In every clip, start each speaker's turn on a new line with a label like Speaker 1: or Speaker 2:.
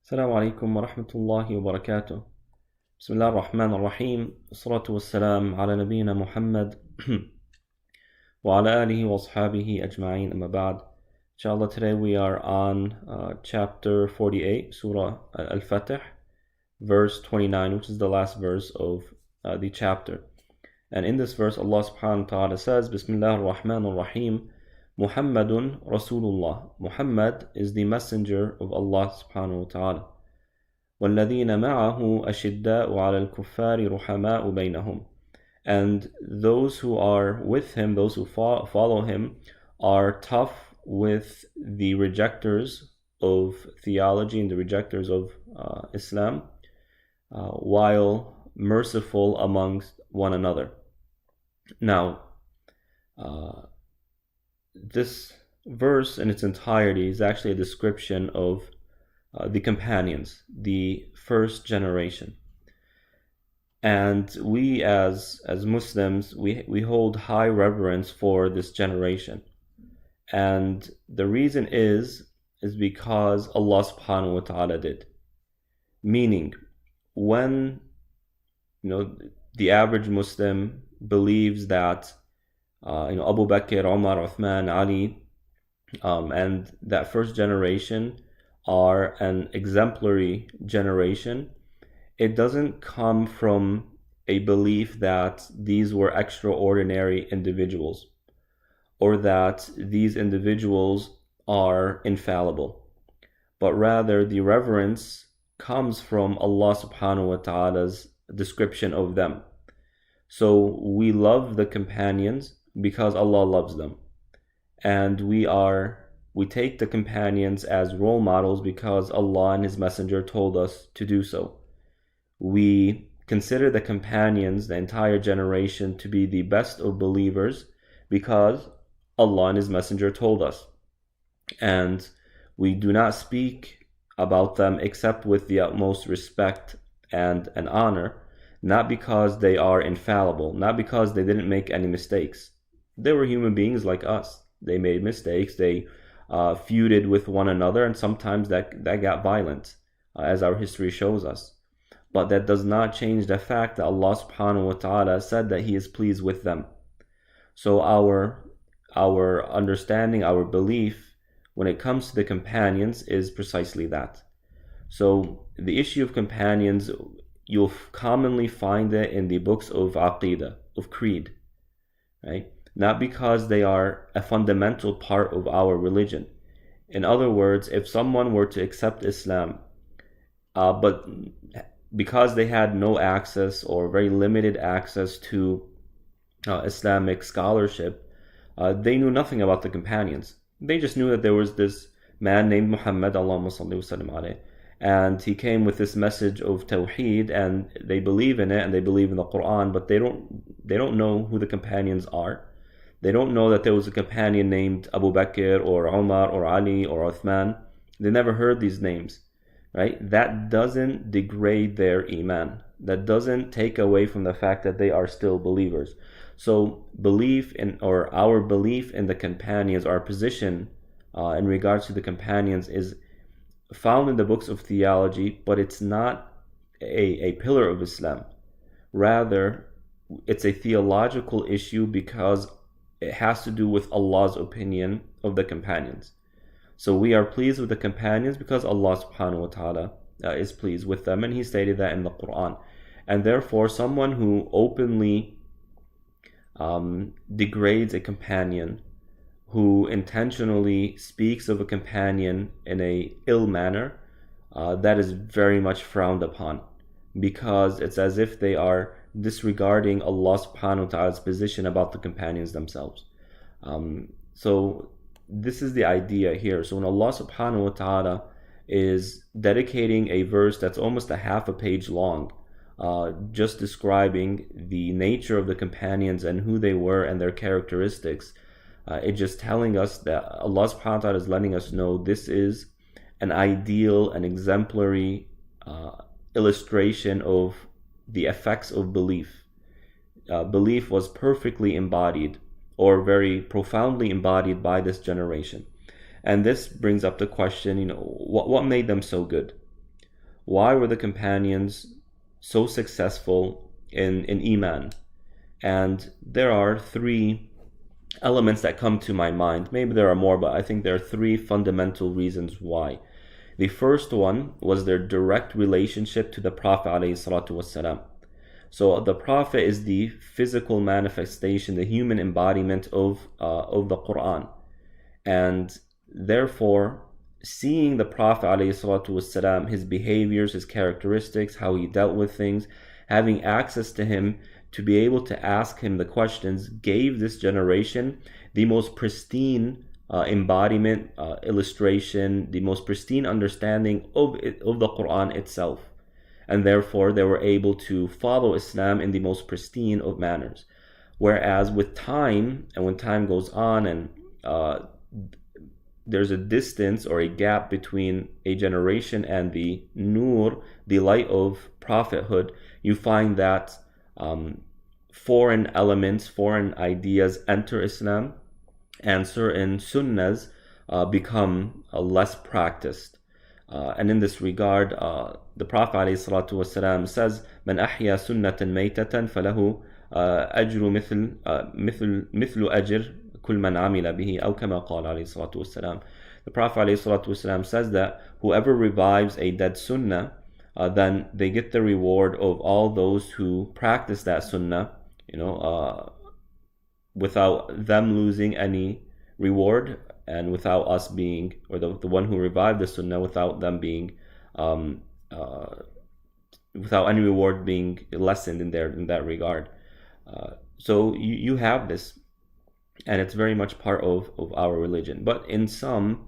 Speaker 1: السلام عليكم ورحمة الله وبركاته. بسم الله الرحمن الرحيم. والصلاة والسلام على نبينا محمد وعلى آله وأصحابه أجمعين. أما بعد. Inshallah, today we are on chapter 48, surah Al-Fatih, verse 29, which is the last verse of the chapter. And in this verse, Allah subhanahu wa ta'ala says, Bismillah ar-Rahman ar-Rahim, Muhammadun Rasulullah. Muhammad is the messenger of Allah subhanahu wa ta'ala. وَالَّذِينَ مَعَهُ أَشِدَّاءُ عَلَى الْكُفَّارِ رُحَمَاءُ بَيْنَهُم. And those who are with him, those who follow him, are tough with the rejectors of theology and the rejectors of Islam, while merciful amongst one another. Now, this verse in its entirety is actually a description of the companions, the first generation. And we as Muslims, we hold high reverence for this generation. And the reason is because Allah subhanahu wa ta'ala did. Meaning, when the average Muslim believes that Abu Bakr, Umar, Uthman, Ali, and that first generation are an exemplary generation, it doesn't come from a belief that these were extraordinary individuals or that these individuals are infallible, but rather the reverence comes from Allah subhanahu wa ta'ala's description of them. So we love the companions because Allah loves them, and we take the companions as role models because Allah and His Messenger told us to do so. We consider the companions, the entire generation, to be the best of believers because Allah and His Messenger told us. And we do not speak about them except with the utmost respect and honor, not because they are infallible, not because they didn't make any mistakes. They were human beings like us. They made mistakes, they feuded with one another, and sometimes that got violent, as our history shows us. But that does not change the fact that Allah subhanahu wa ta'ala said that He is pleased with them. So our understanding, our belief when it comes to the companions is precisely that. So the issue of companions, you'll commonly find it in the books of Aqidah, of Creed, right? Not because they are a fundamental part of our religion. In other words, if someone were to accept Islam, but because they had no access or very limited access to Islamic scholarship, they knew nothing about the companions. They just knew that there was this man named Muhammad, Allahumma salli wa sallim alayhi, and he came with this message of Tawheed, and they believe in it, and they believe in the Quran, but they don't know who the companions are. They don't know that there was a companion named Abu Bakr or Umar or Ali or Uthman. They never heard these names, right? That doesn't degrade their iman. That doesn't take away from the fact that they are still believers. So our belief in the companions, our position in regards to the companions is found in the books of theology, but it's not a pillar of Islam. Rather, it's a theological issue because it has to do with Allah's opinion of the companions. So we are pleased with the companions because Allah subhanahu wa ta'ala is pleased with them, and He stated that in the Quran. And therefore, someone who openly degrades a companion, who intentionally speaks of a companion in a ill manner, that is very much frowned upon, because it's as if they are disregarding Allah subhanahu wa ta'ala's position about the companions themselves. So this is the idea here. So when Allah subhanahu wa ta'ala is dedicating a verse that's almost a half a page long, just describing the nature of the companions and who they were and their characteristics, it's just telling us that Allah subhanahu wa ta'ala is letting us know this is an ideal, an exemplary illustration of the effects of belief. Belief was perfectly embodied, or very profoundly embodied, by this generation. And this brings up the question, what made them so good? why were the companions so successful in Iman? And there are three elements that come to my mind. Maybe there are more, but I think there are three fundamental reasons why. The first one was their direct relationship to the Prophet ﷺ. So the Prophet is the physical manifestation, the human embodiment of the Quran. And therefore, seeing the Prophet ﷺ, his behaviors, his characteristics, how he dealt with things, having access to him to be able to ask him the questions, gave this generation the most pristine embodiment, illustration, the most pristine understanding of the Quran itself. And therefore, they were able to follow Islam in the most pristine of manners. Whereas with time, and when time goes on and there's a distance or a gap between a generation and the nur, the light of prophethood, you find that foreign elements, foreign ideas enter Islam, and certain sunnahs become less practiced. And in this regard, the Prophet ﷺ says, "Man ahya sunnatan maytatan falahu ajru mithlu ajr kul man amila bihi aw kama qala alayhi salatu wassalam." The Prophet ﷺ says that whoever revives a dead sunnah, then they get the reward of all those who practice that sunnah, without them losing any reward, and without us being, or the one who revived the sunnah, without them being, without any reward being lessened in that regard. So you have this, and it's very much part of our religion. But in some,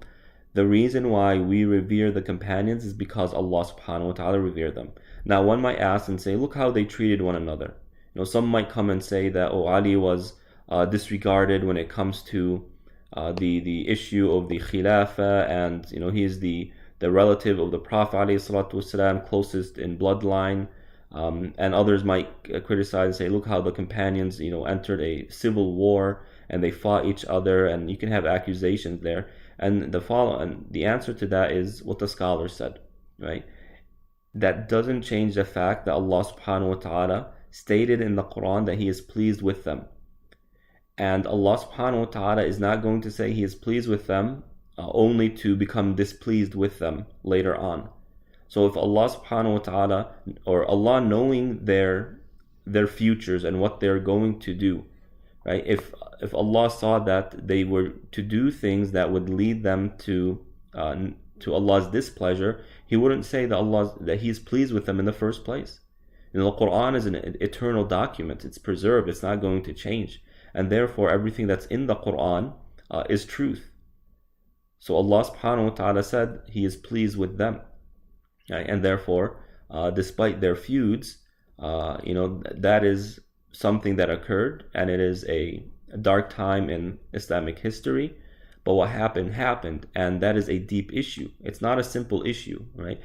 Speaker 1: the reason why we revere the companions is because Allah subhanahu wa ta'ala revered them. Now one might ask and say, look how they treated one another. Some might come and say that, Ali was disregarded when it comes to the issue of the Khilafah, and he is the relative of the Prophet ﷺ, closest in bloodline. And others might criticize and say, look how the companions entered a civil war and they fought each other, and you can have accusations there. And the answer to that is what the scholars said, right? That doesn't change the fact that Allah subhanahu wa ta'ala stated in the Quran that He is pleased with them. And Allah subhanahu wa ta'ala is not going to say He is pleased with them only to become displeased with them later on. So if Allah subhanahu wa ta'ala, or Allah knowing their futures and what they're going to do, right? If Allah saw that they were to do things that would lead them to Allah's displeasure, He wouldn't say that He is pleased with them in the first place. The Quran is an eternal document. It's preserved. It's not going to change. And therefore, everything that's in the Quran is truth. So Allah subhanahu wa ta'ala said He is pleased with them. Right? And therefore, despite their feuds, that is something that occurred, and it is a dark time in Islamic history. But what happened, and that is a deep issue. It's not a simple issue, right?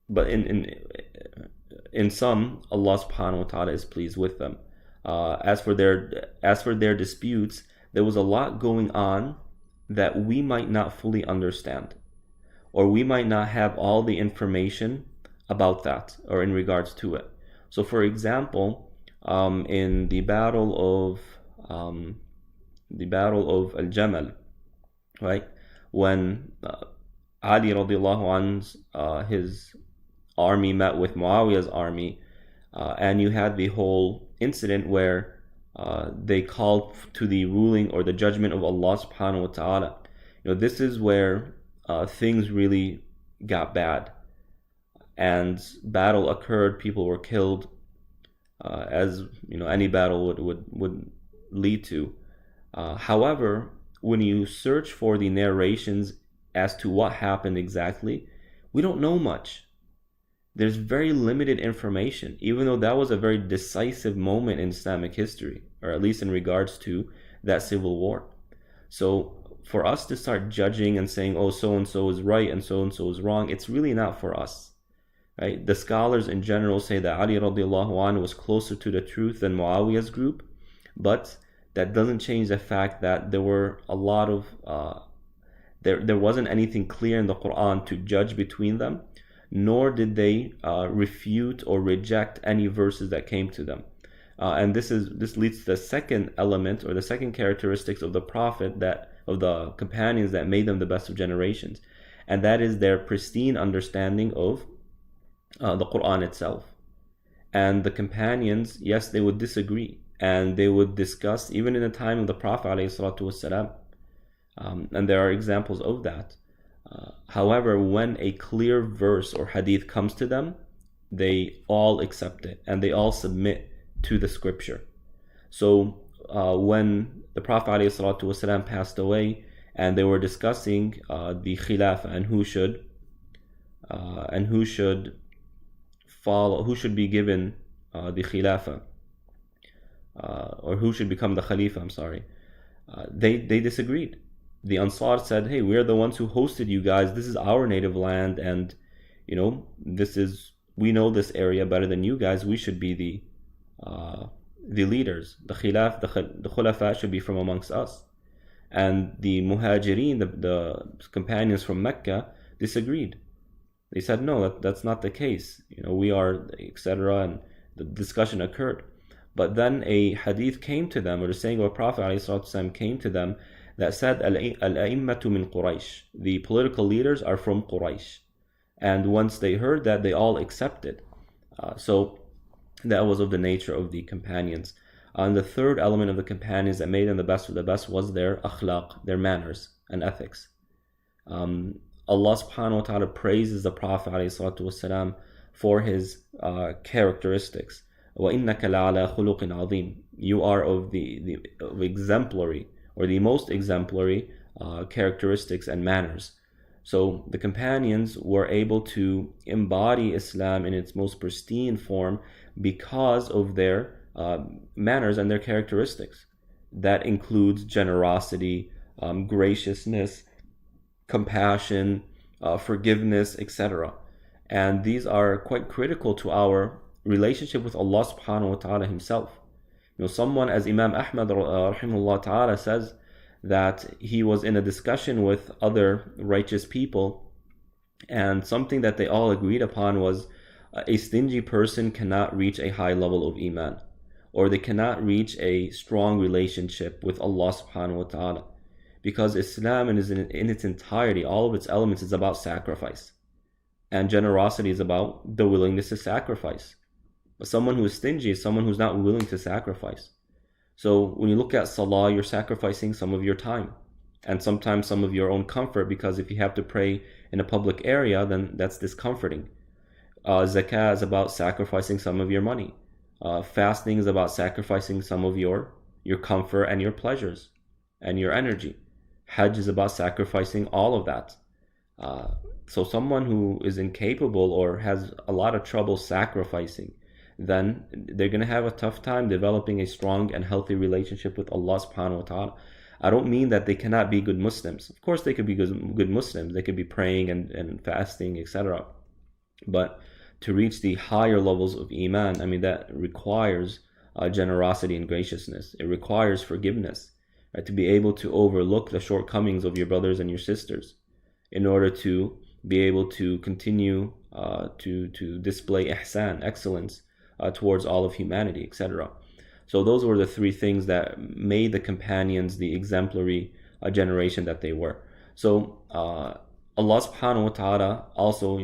Speaker 1: But in some, Allah subhanahu wa ta'ala is pleased with them. As for their disputes, there was a lot going on that we might not fully understand, or we might not have all the information about that, or in regards to it. So for example, in the battle of Al-Jamal, right, when Ali radiallahu anhu's his army met with Muawiyah's army, and you had the whole incident where they called to the ruling or the judgment of Allah subhanahu wa ta'ala. This is where things really got bad, and battle occurred, people were killed, as any battle would lead to. However, when you search for the narrations as to what happened exactly, we don't know much. There's very limited information, even though that was a very decisive moment in Islamic history, or at least in regards to that civil war. So for us to start judging and saying, oh, so-and-so is right and so-and-so is wrong, it's really not for us. Right? The scholars in general say that Ali radiallahu anhu was closer to the truth than Muawiyah's group, but that doesn't change the fact that there were a lot of There wasn't anything clear in the Quran to judge between them, nor did they refute or reject any verses that came to them. And this leads to the second element, or the second characteristics of the Prophet, that of the companions that made them the best of generations, and that is their pristine understanding of the Quran itself. And the companions, yes, they would disagree, and they would discuss, even in the time of the Prophet ﷺ, and there are examples of that. However, when a clear verse or hadith comes to them, they all accept it, and they all submit to the scripture. So when the Prophet ﷺ passed away, and they were discussing the khilafah and who should follow, who should be given the khilafah, or who should become the khalifa, they disagreed. The Ansar said, hey, we're the ones who hosted you guys, this is our native land, and we know this area better than you guys, we should be the leaders, the khulafa should be from amongst us. And the muhajirin, the companions from Mecca, disagreed. They said, no, that's not the case. We are, etc. And the discussion occurred. But then a hadith came to them, or the saying of the Prophet ﷺ came to them, that said, Al-a'immatu min Quraysh. The political leaders are from Quraysh. And once they heard that, they all accepted. So that was of the nature of the companions. And the third element of the companions that made them the best of the best was their akhlaq, their manners and ethics. Allah subhanahu wa ta'ala praises the Prophet ﷺ for his characteristics. وَإِنَّكَ لَعَلَى خُلُقٍ عَظِيمٍ. You are of the exemplary, or the most exemplary characteristics and manners. So the companions were able to embody Islam in its most pristine form because of their manners and their characteristics. That includes generosity, graciousness, compassion, forgiveness, etc. And these are quite critical to our relationship with Allah subhanahu wa ta'ala himself. Someone as Imam Ahmad rahimahullah ta'ala says that he was in a discussion with other righteous people, and something that they all agreed upon was a stingy person cannot reach a high level of iman, or they cannot reach a strong relationship with Allah subhanahu wa ta'ala, because Islam in its entirety, all of its elements, is about sacrifice, and generosity is about the willingness to sacrifice. But someone who is stingy is someone who's not willing to sacrifice. So when you look at salah, you're sacrificing some of your time, and sometimes some of your own comfort, because if you have to pray in a public area, then that's discomforting. Zakah is about sacrificing some of your money. Fasting is about sacrificing some of your comfort and your pleasures and your energy. Hajj is about sacrificing all of that. So someone who is incapable or has a lot of trouble sacrificing, then they're going to have a tough time developing a strong and healthy relationship with Allah subhanahu wa ta'ala. I don't mean that they cannot be good Muslims. Of course they could be good Muslims. They could be praying and fasting, etc. But to reach the higher levels of iman, that requires generosity and graciousness. It requires forgiveness, right? To be able to overlook the shortcomings of your brothers and your sisters in order to be able to continue to display ihsan, excellence, towards all of humanity, etc. So those were the three things that made the companions the exemplary generation that they were. So Allah subhanahu wa ta'ala also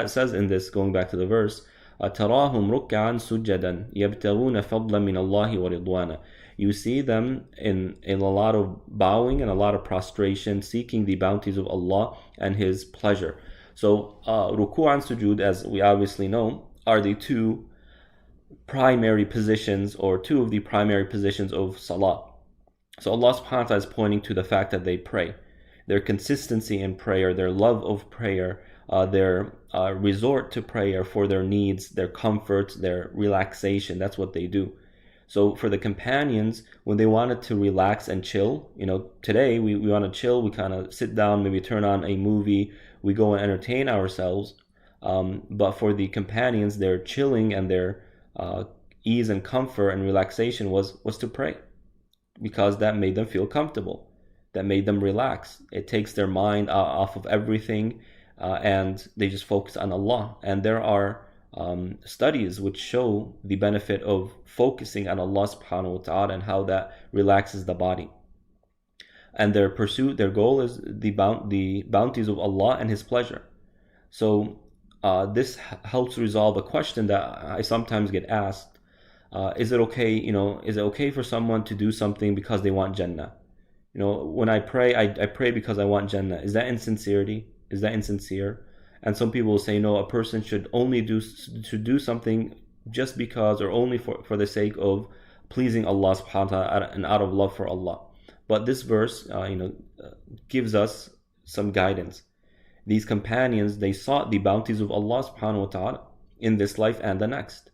Speaker 1: says in this, going back to the verse, تَرَاهُمْ رُكَّعًا سُجَّدًا يَبْتَغُونَ فَضْلًا مِنَ اللَّهِ وَرِضْوَانًا. You see them in a lot of bowing and a lot of prostration, seeking the bounties of Allah and His pleasure. So ruku' and sujood, as we obviously know, are the two primary positions, or two of the primary positions of salah. So Allah subhanahu wa ta'ala is pointing to the fact that they pray. Their consistency in prayer, their love of prayer, their resort to prayer for their needs, their comfort, their relaxation, that's what they do. So for the companions, when they wanted to relax and chill, today we want to chill, we kind of sit down, maybe turn on a movie, we go and entertain ourselves. But for the companions, their chilling and their ease and comfort and relaxation was to pray, because that made them feel comfortable. that made them relax. It takes their mind off of everything, and they just focus on Allah. And there are studies which show the benefit of focusing on Allah subhanahu wa ta'ala and how that relaxes the body. And their pursuit, their goal is the bounties of Allah and His pleasure. So this helps resolve a question that I sometimes get asked. Is it okay for someone to do something because they want Jannah? When I pray, I pray because I want Jannah. Is that insincerity? Is that insincere? And some people will say, no, a person should only do something just because, or only for the sake of pleasing Allah subhanahu wa ta'ala and out of love for Allah. But this verse, gives us some guidance. These companions, they sought the bounties of Allah subhanahu wa ta'ala in this life and the next.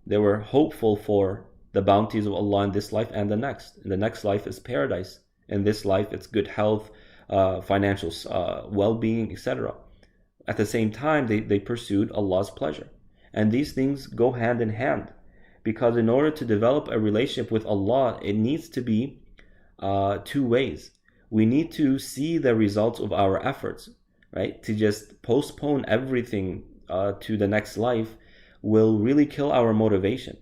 Speaker 1: They were hopeful for the bounties of Allah in this life and the next. In the next life is paradise. In this life, it's good health, financial well-being, etc. At the same time, they pursued Allah's pleasure. And these things go hand in hand. Because in order to develop a relationship with Allah, it needs to be two ways. We need to see the results of our efforts, right? To just postpone everything to the next life will really kill our motivation,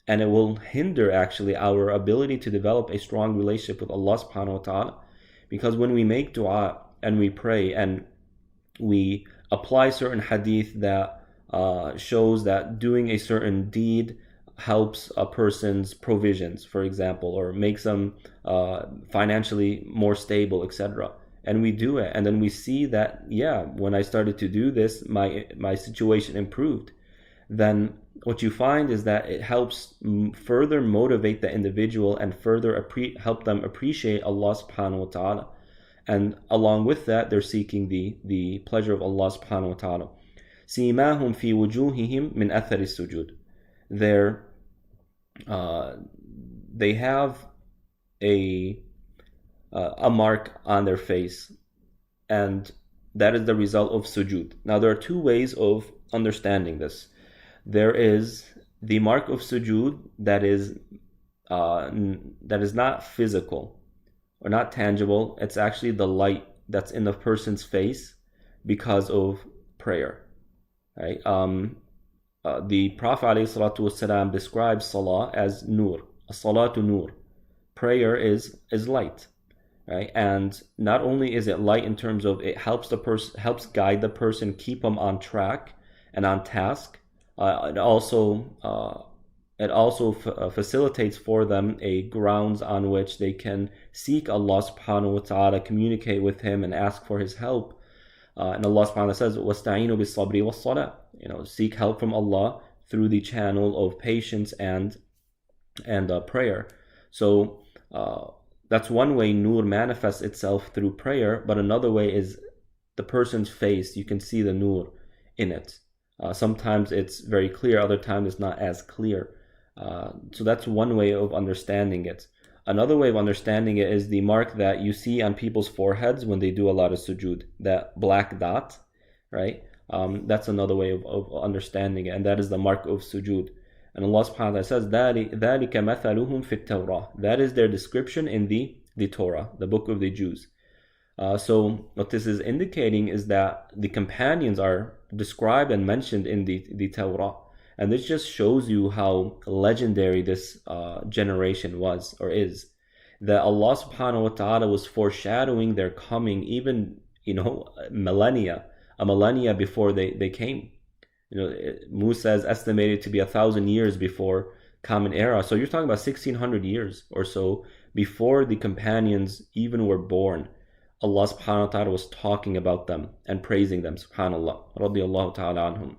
Speaker 1: and it will hinder actually our ability to develop a strong relationship with Allah subhanahu wa ta'ala. Because when we make dua and we pray and we apply certain hadith that shows that doing a certain deed helps a person's provisions, for example, or makes them financially more stable, etc. And we do it, and then we see that, when I started to do this, my situation improved. Then what you find is that it helps further motivate the individual and further help them appreciate Allah subhanahu wa ta'ala. And along with that, they're seeking the pleasure of Allah subhanahu wa ta'ala. سِيمَاهُمْ فِي وُجُوهِهِمْ مِنْ أَثَرِ السُّجُودِ. They have a mark on their face, and that is the result of sujood. Now there are two ways of understanding this. There is the mark of sujood that is not physical or not tangible. It's actually the light that's in the person's face because of prayer, right? The Prophet ﷺ describes salah as nur. As-salatu nur. Prayer is light, right? And not only is it light in terms of it helps guide the person, keep them on track and on task. It also facilitates for them a grounds on which they can seek Allah subhanahu wa ta'ala, communicate with Him and ask for His help. And Allah subhanahu wa ta'ala says, وَاسْتَعِينُوا بِالصَّبْرِ وَالصَّلَاةِ. Seek help from Allah through the channel of patience and prayer. So that's one way nur manifests itself through prayer, but another way is the person's face. You can see the nur in it. Sometimes it's very clear, other times it's not as clear. So that's one way of understanding it. Another way of understanding it is the mark that you see on people's foreheads when they do a lot of sujood, that black dot, right? That's another way of understanding it, and that is the mark of sujood. And Allah subhanahu wa ta'ala says, ذَلِكَ مَثَلُهُمْ فِي التَّوْرَةِ. That is their description in the Torah, the book of the Jews. So what this is indicating is that the companions are described and mentioned in the Torah. And this just shows you how legendary this generation was or is. That Allah subhanahu wa ta'ala was foreshadowing their coming even, a millennia before they came. Musa is estimated to be 1,000 years before Common Era. So you're talking about 1,600 years or so before the companions even were born. Allah subhanahu wa ta'ala was talking about them and praising them, subhanallah, radiyallahu ta'ala anhum.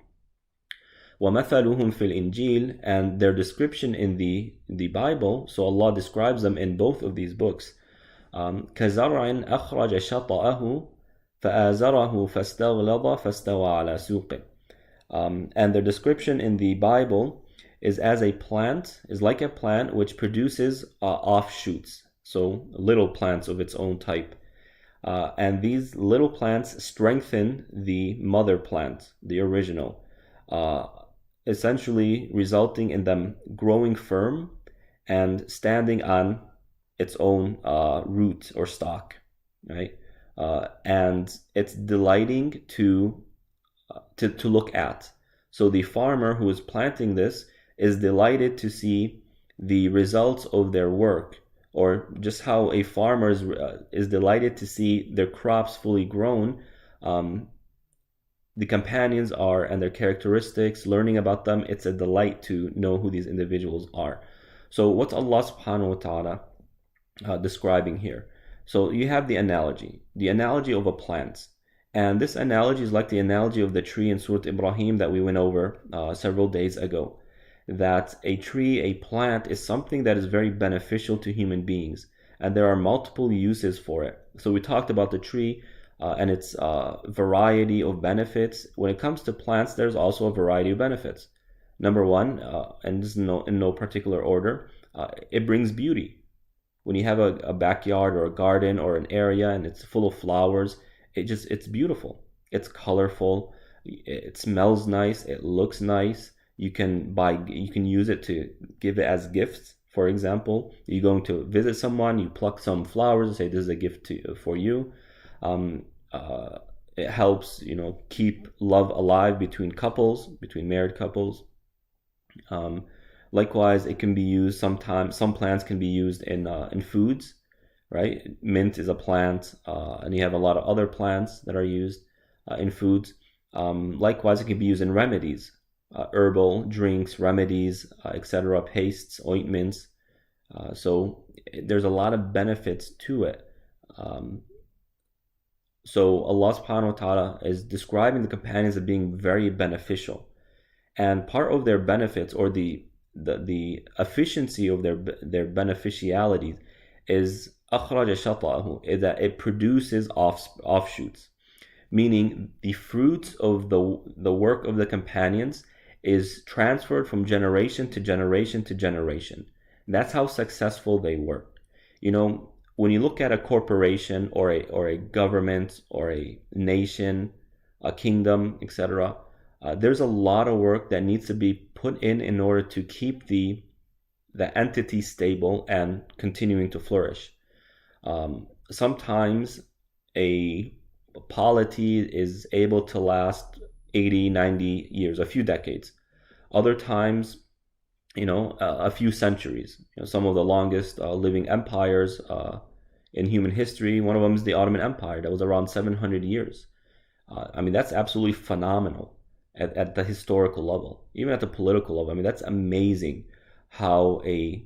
Speaker 1: وَمَثَلُهُمْ فِي الْإِنْجِيلِ. And their description in the Bible, so Allah describes them in both of these books. كَزَرْعٍ أَخْرَجَ شَطَأَهُ فَآزَرَهُ فَاسْتَغْلَظَ فَاسْتَوَى عَلَى سُوقِهِ. And their description in the Bible is like a plant which produces offshoots, so little plants of its own type. And these little plants strengthen the mother plant, the original, essentially resulting in them growing firm and standing on its own root or stalk. right? And it's delighting to look at. So the farmer who is planting this is delighted to see the results of their work, or just how a farmer is delighted to see their crops fully grown. The companions are, and their characteristics, learning about them, it's a delight to know who these individuals are. So what's Allah subhanahu wa ta'ala describing here? So you have the analogy of a plant. And this analogy is like the analogy of the tree in Surah Ibrahim that we went over several days ago. That a tree, a plant, is something that is very beneficial to human beings. And there are multiple uses for it. So we talked about the tree and its variety of benefits. When it comes to plants, there's also a variety of benefits. Number one, and this is in no particular order, it brings beauty. When you have a backyard or a garden or an area and it's full of flowers, it's beautiful. It's colorful. It smells nice. It looks nice. You can use it to give it as gifts. For example, you're going to visit someone, you pluck some flowers and say, this is a gift for you. It helps, keep love alive between married couples. Likewise, it can be used sometimes. Some plants can be used in foods, right? Mint is a plant, and you have a lot of other plants that are used in foods. Likewise, it can be used in remedies, herbal drinks, remedies, etc., pastes, ointments. So there's a lot of benefits to it. So Allah subhanahu wa ta'ala is describing the companions as being very beneficial. And part of their benefits, or the efficiency of their beneficiality, is أخرج شطأه, is that it produces offshoots, meaning the fruits of the work of the companions is transferred from generation to generation to generation. That's how successful they were. When you look at a corporation or a government or a nation, a kingdom, etc., there's a lot of work that needs to be put in order to keep the entity stable and continuing to flourish. Sometimes a polity is able to last 80, 90 years, a few decades. Other times, a few centuries. Some of the longest living empires in human history, one of them is the Ottoman Empire, that was around 700 years. That's absolutely phenomenal at the historical level, even at the political level. That's amazing how a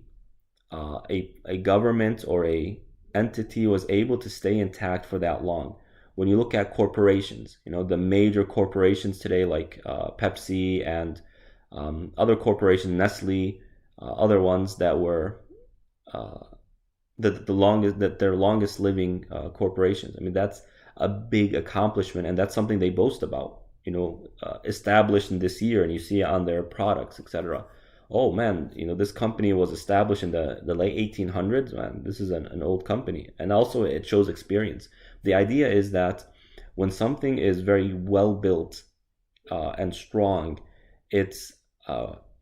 Speaker 1: government or a entity was able to stay intact for that long. When you look at corporations, the major corporations today, like Pepsi and other corporations, Nestle, other ones that were their longest living corporations. That's a big accomplishment, and that's something they boast about. Established in this year, and you see it on their products, etc. Oh man, this company was established in the late 1800s. Man, this is an old company, and also it shows experience. The idea is that when something is very well built and strong, it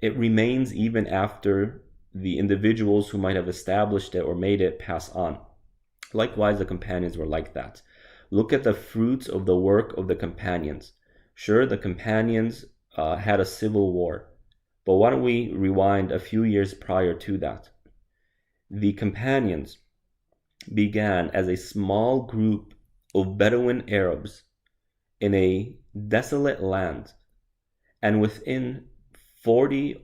Speaker 1: remains even after the individuals who might have established it or made it pass on. Likewise, the companions were like that. Look at the fruits of the work of the companions. Sure, the companions had a civil war, but why don't we rewind a few years prior to that? The companions began as a small group of Bedouin Arabs in a desolate land, and within 30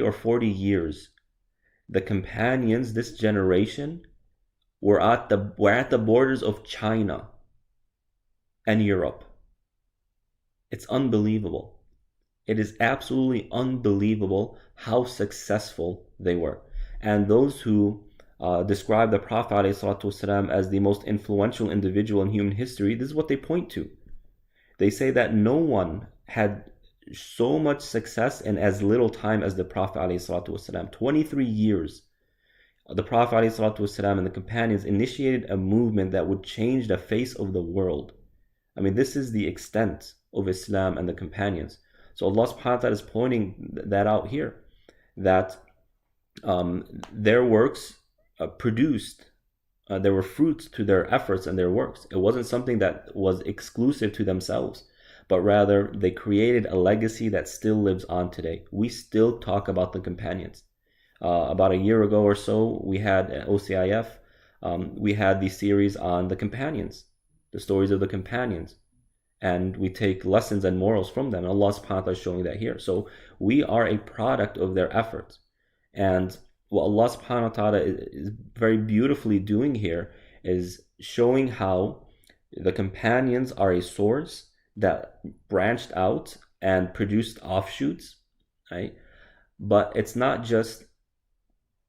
Speaker 1: or 40 years, the companions, this generation, were at the borders of China and Europe. It's unbelievable. It is absolutely unbelievable how successful they were. And those who describe the Prophet ﷺ as the most influential individual in human history, this is what they point to. They say that no one had so much success in as little time as the Prophet ﷺ. 23 years. The Prophet ﷺ and the companions initiated a movement that would change the face of the world. This is the extent of Islam and the companions. So Allah subhanahu wa ta'ala is pointing that out here, that their works produced there were fruits to their efforts and their works. It wasn't something that was exclusive to themselves, but rather they created a legacy that still lives on today. We still talk about the companions. About a year ago or so, we had at OCIF, we had the series on the companions, the stories of the companions. And we take lessons and morals from them. And Allah subhanahu wa ta'ala is showing that here. So we are a product of their efforts. And what Allah subhanahu wa ta'ala is very beautifully doing here is showing how the companions are a source that branched out and produced offshoots, right? But it's not just,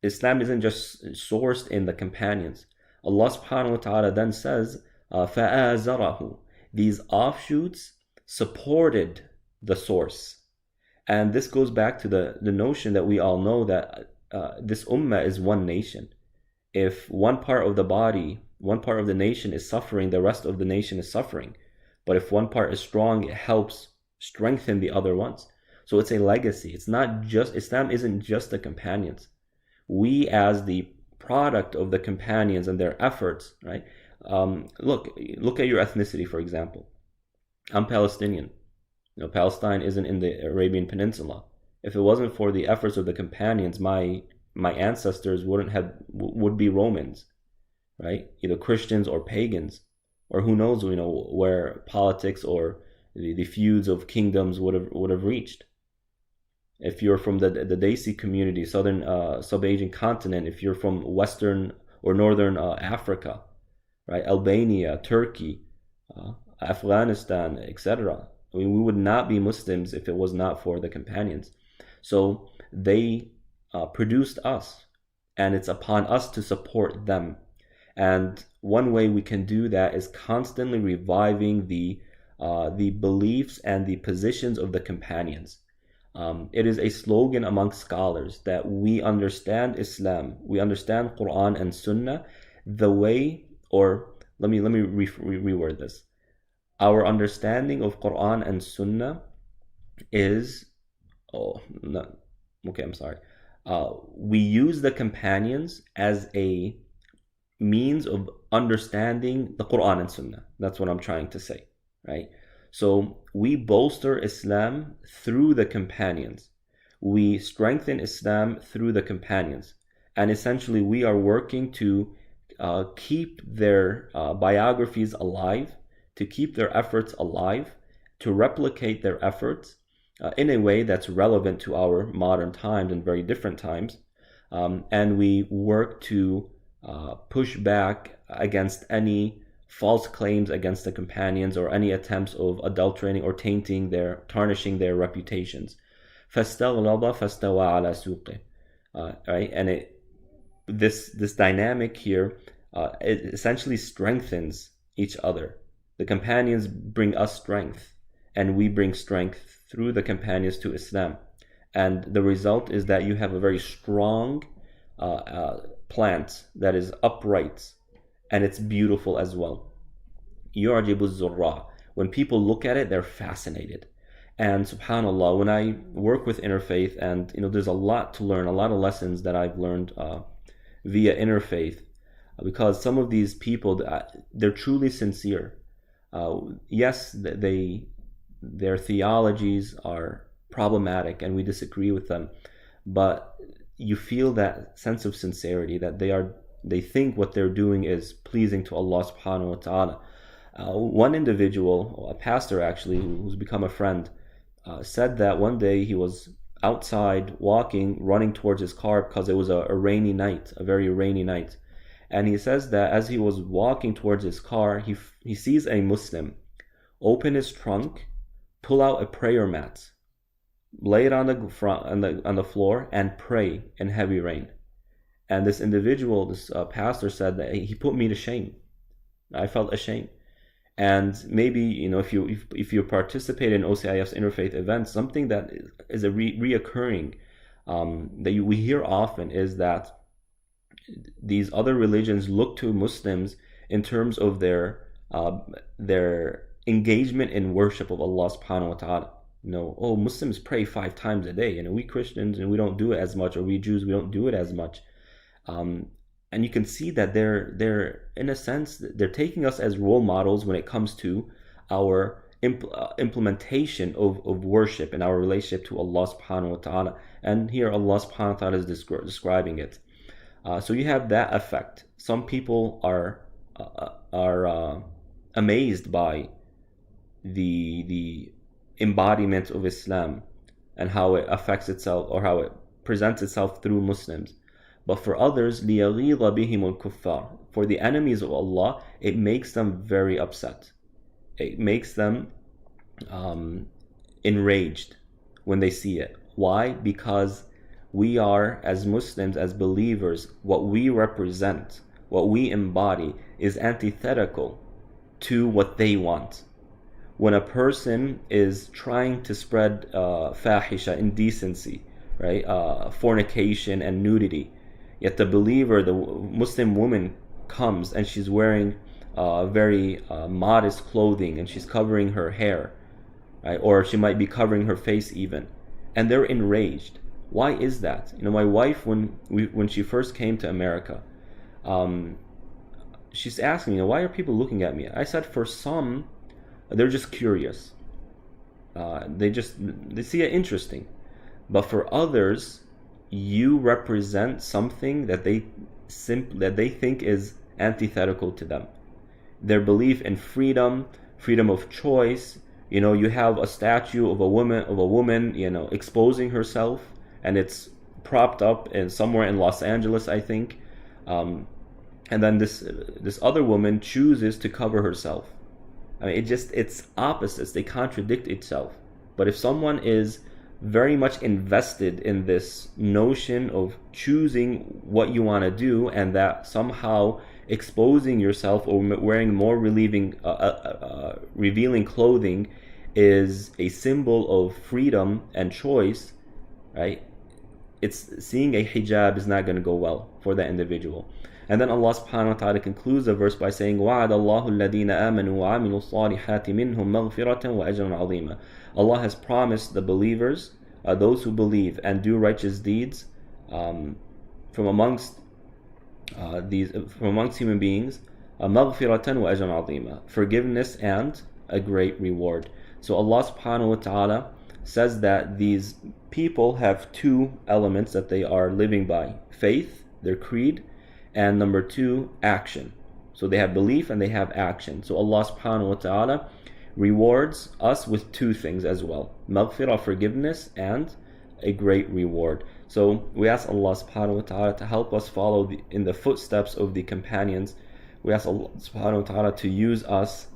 Speaker 1: Islam isn't just sourced in the companions. Allah subhanahu wa ta'ala then says, فَآزَرَهُ, these offshoots supported the source. And this goes back to the notion that we all know that this ummah is one nation. If one part of the body, one part of the nation is suffering, the rest of the nation is suffering. But if one part is strong, it helps strengthen the other ones. So it's a legacy. It's not just, Islam isn't just the companions. We as the product of the companions and their efforts, right? Look at your ethnicity, for example. I'm Palestinian. Palestine isn't in the Arabian Peninsula. If it wasn't for the efforts of the companions, my ancestors would be Romans, right? Either Christians or pagans, or who knows, where politics or the feuds of kingdoms would have reached. If you're from the Desi community, southern sub-Asian continent, if you're from Western or Northern Africa, right? Albania, Turkey, Afghanistan, etc. We would not be Muslims if it was not for the companions. So they produced us, and it's upon us to support them. And one way we can do that is constantly reviving the beliefs and the positions of the companions. It is a slogan amongst scholars that we understand Islam, we understand Quran and Sunnah the way, or let me reword this. Our understanding of Quran and Sunnah is, we use the companions as a means of understanding the Quran and Sunnah. That's what I'm trying to say, right? So we bolster Islam through the companions. We strengthen Islam through the companions. And essentially we are working to keep their biographies alive, to keep their efforts alive, to replicate their efforts in a way that's relevant to our modern times and very different times. And we work to push back against any false claims against the companions or any attempts of adulterating or tarnishing their reputations. فَاسْتَغْلَظَ فَاسْتَوَى عَلَى سُوقِهِ. Right? And this dynamic here, it essentially strengthens each other. The companions bring us strength, and we bring strength through the companions to Islam. And the result is that you have a very strong plant that is upright, and it's beautiful as well. يُعْجِبُ الزُّرَّاعَ. When people look at it, they're fascinated. And subhanAllah, when I work with interfaith, and there's a lot to learn, a lot of lessons that I've learned via interfaith, because some of these people, they're truly sincere. Yes, their theologies are problematic and we disagree with them, but you feel that sense of sincerity, that they think what they're doing is pleasing to Allah subhanahu wa ta'ala. One individual, a pastor actually, who's become a friend, said that one day he was outside walking, running towards his car because it was a rainy night, a very rainy night. And he says that as he was walking towards his car, he sees a Muslim open his trunk, pull out a prayer mat, lay it on the floor, and pray in heavy rain. And this individual, this pastor, said that he put me to shame. I felt ashamed. And maybe if you participate in OCIF's interfaith events, something that is a reoccurring that we hear often is that these other religions look to Muslims in terms of their engagement in worship of Allah subhanahu wa ta'ala. Muslims pray 5 times a day, we Christians, and we don't do it as much, or we Jews, we don't do it as much. and you can see that they're in a sense they're taking us as role models when it comes to our implementation of worship and our relationship to Allah subhanahu wa ta'ala. And here Allah subhanahu wa ta'ala is describing it. So you have that effect. Some people are amazed by the embodiment of Islam and how it affects itself, or how it presents itself through Muslims. But for others, لِيَغِيظَ بِهِمُ الْكُفَّارِ, for the enemies of Allah, it makes them very upset. It makes them enraged when they see it. Why? Because we are, as Muslims, as believers, what we represent, what we embody is antithetical to what they want. When a person is trying to spread fahisha, indecency, right, fornication and nudity, yet the believer, the Muslim woman, comes and she's wearing very modest clothing and she's covering her hair, right, or she might be covering her face even, and they're enraged. Why is that? My wife, when she first came to America, she's asking, why are people looking at me? I said, for some, they're just curious. They see it interesting. But for others, you represent something that they think is antithetical to them. Their belief in freedom of choice. You have a statue of a woman, exposing herself, and it's propped up somewhere in Los Angeles, I think. And then this other woman chooses to cover herself. I mean, it's opposites. They contradict itself. But if someone is very much invested in this notion of choosing what you want to do, and that somehow exposing yourself or wearing more revealing clothing is a symbol of freedom and choice, right? It's seeing a hijab is not going to go well for that individual. And then Allah subhanahu wa ta'ala concludes the verse by saying, وَعَدَ اللَّهُ الَّذِينَ آمَنُوا وَعَمِلُوا الصَّالِحَاتِ مِنْهُمْ مَغْفِرَةً وَأَجْرًا عَظِيمًا. Allah has promised the believers, those who believe and do righteous deeds, from amongst human beings, مَغْفِرَةً وَأَجْرًا عَظِيمًا, forgiveness and a great reward. So Allah subhanahu wa ta'ala says that these people have two elements that they are living by: faith, their creed, and number two, action. So they have belief and they have action. So Allah subhanahu wa ta'ala rewards us with two things as well: maghfirah, forgiveness, and a great reward. So we ask Allah subhanahu wa ta'ala to help us follow in the footsteps of the companions. We ask Allah subhanahu wa ta'ala to use us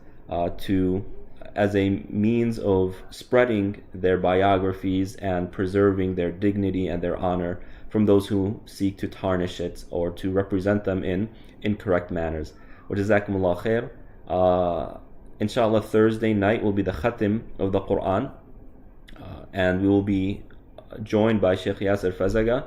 Speaker 1: as a means of spreading their biographies and preserving their dignity and their honor from those who seek to tarnish it or to represent them in incorrect manners. Wa jazakumullah khair. Inshallah, Thursday night will be the khatim of the Quran, and we will be joined by Sheikh Yasser Fazaga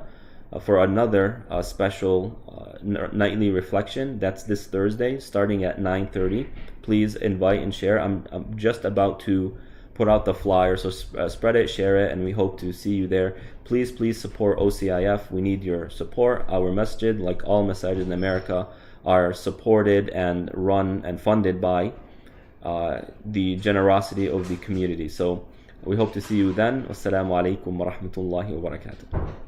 Speaker 1: for another special nightly reflection. That's this Thursday, starting at 9:30. Please invite and share. I'm just about to put out the flyer, so spread it, share it, and we hope to see you there. Please support OCIF. We need your support. Our masjid, like all masajid in America, are supported and run and funded by the generosity of the community. So we hope to see you then. Wassalamu alaikum wa rahmatullahi wa barakatuh.